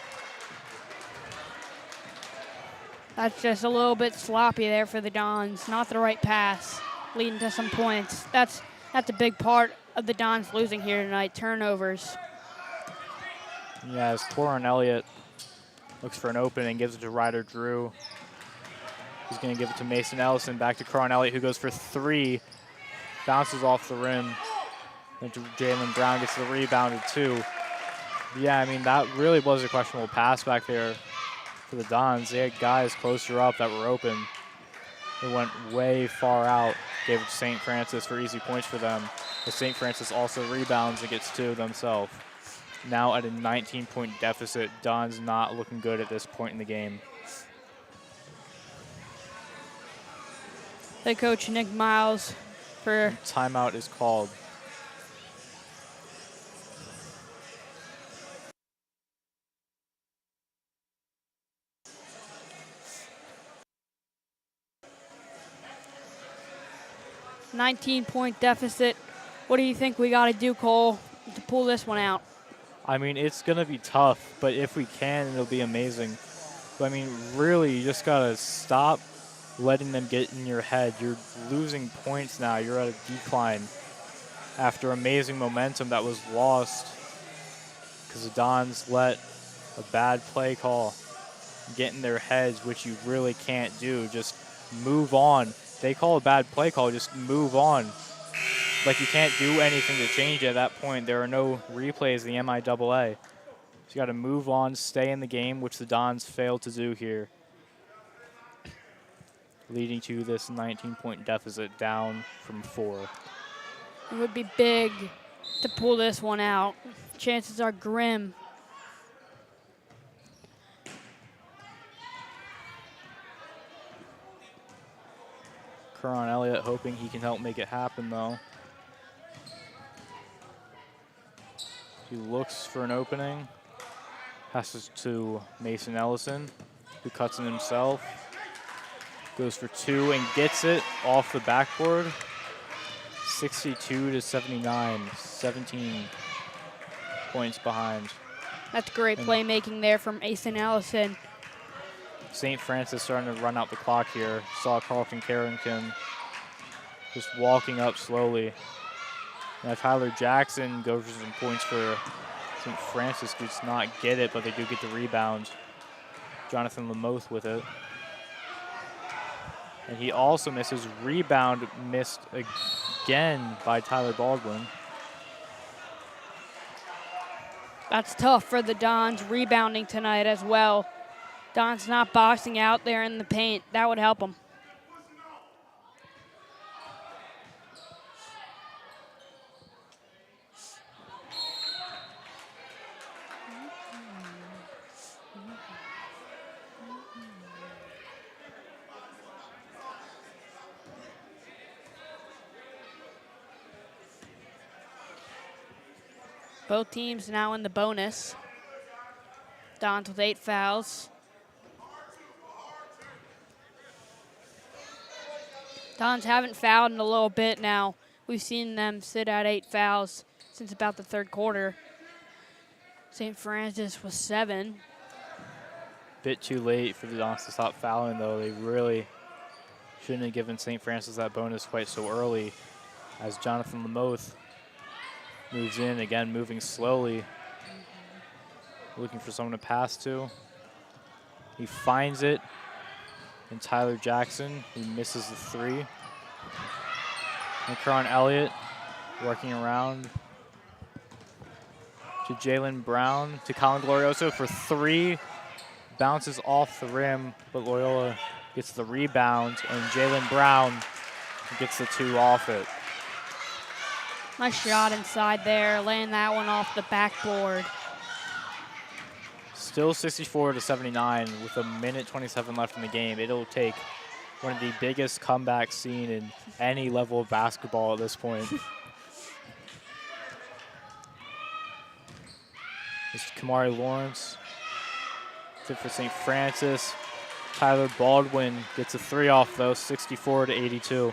That's just a little bit sloppy there for the Dons. Not the right pass, leading to some points. That's a big part of the Dons losing here tonight, turnovers. Yeah, as Caron Elliott looks for an opening, gives it to Ryder Drew. He's going to give it to Mason Ellison, back to Caron Elliott, who goes for 3, bounces off the rim. Then to Jalen Brown, gets the rebound at 2. Yeah, I mean, that really was a questionable pass back there for the Dons. They had guys closer up that were open. They went way far out, gave it to St. Francis for easy points for them. But St. Francis also rebounds and gets 2 themselves. Now at a 19-point deficit. Don's not looking good at this point in the game. Head coach Nick Miles for timeout is called. $19-point deficit. What do you think we got to do, Cole, to pull this one out? I mean, it's going to be tough, but if we can, it'll be amazing. But, I mean, really, you just got to stop letting them get in your head. You're losing points now. You're at a decline after amazing momentum that was lost because the Dons let a bad play call get in their heads, which you really can't do. Just move on. They call a bad play call, just move on. Like, you can't do anything to change it at that point. There are no replays in the MIAA. So you got to move on, stay in the game, which the Dons failed to do here, leading to this 19-point deficit down from 4. It would be big to pull this one out. Chances are grim. Caron Elliott hoping he can help make it happen, though. He looks for an opening. Passes to Mason Ellison, who cuts in himself. Goes for 2 and gets it off the backboard. 62 to 79, 17 points behind. That's great playmaking there from Mason Ellison. St. Francis starting to run out the clock here. Saw Carlton Carrington just walking up slowly. Now Tyler Jackson goes for some points for St. Francis. Does not get it, but they do get the rebound. Jonathan Lamoth with it. And he also misses. Rebound missed again by Tyler Baldwin. That's tough for the Dons rebounding tonight as well. Don's not boxing out there in the paint. That would help them. Both teams now in the bonus. Dons with 8 fouls. Dons haven't fouled in a little bit now. We've seen them sit at 8 fouls since about the third quarter. St. Francis was 7. Bit too late for the Dons to stop fouling, though. They really shouldn't have given St. Francis that bonus quite so early, as Jonathan Lamoth moves in, again moving slowly, looking for someone to pass to. He finds it, and Tyler Jackson, who misses the 3. And Karan Elliott working around to Jalen Brown, to Colin Glorioso for 3. Bounces off the rim, but Loyola gets the rebound, and Jalen Brown gets the 2 off it. Nice shot inside there, laying that one off the backboard. Still 64 to 79 with a minute 27 left in the game. It'll take one of the biggest comebacks seen in any level of basketball at this point. This is Kamari Lawrence. Good for St. Francis. Tyler Baldwin gets a 3 off though, 64 to 82.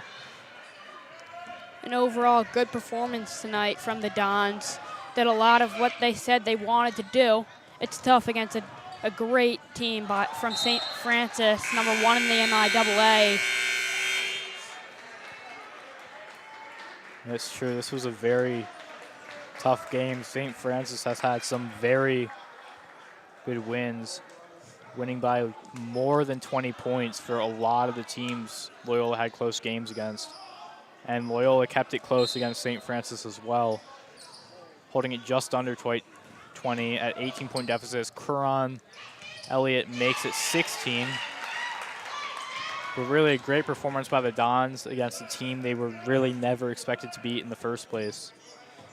An overall good performance tonight from the Dons. Did a lot of what they said they wanted to do. It's tough against a great team from St. Francis, number 1 in the MIAA. That's true. This was a very tough game. St. Francis has had some very good wins, winning by more than 20 points for a lot of the teams Loyola had close games against. And Loyola kept it close against St. Francis as well, holding it just under 20 at 18-point deficit. Karan Elliott makes it 16. But really a great performance by the Dons against a team they were really never expected to beat in the first place.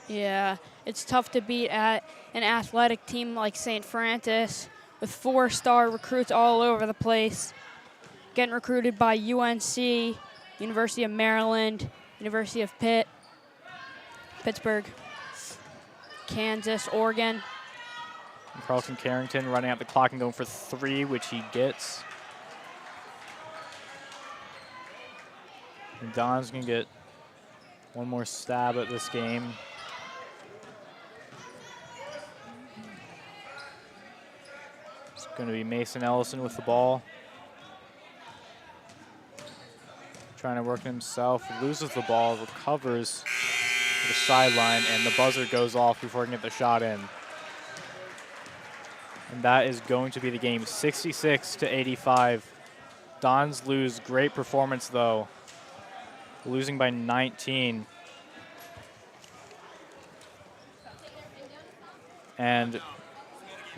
Yeah, it's tough to beat at an athletic team like St. Francis with 4-star recruits all over the place, getting recruited by UNC, University of Maryland, University of Pittsburgh, Kansas, Oregon. And Carlton Carrington running out the clock and going for 3, which he gets. And Don's going to get one more stab at this game. It's going to be Mason Ellison with the ball. Trying to work himself, loses the ball, recovers to the sideline, and the buzzer goes off before he can get the shot in. And that is going to be the game, 66 to 85. Dons lose. Great performance, though. Losing by 19. And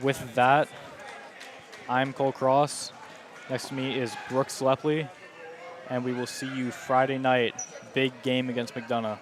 with that, I'm Cole Cross. Next to me is Brooks Lepley. And we will see you Friday night. Big game against McDonough.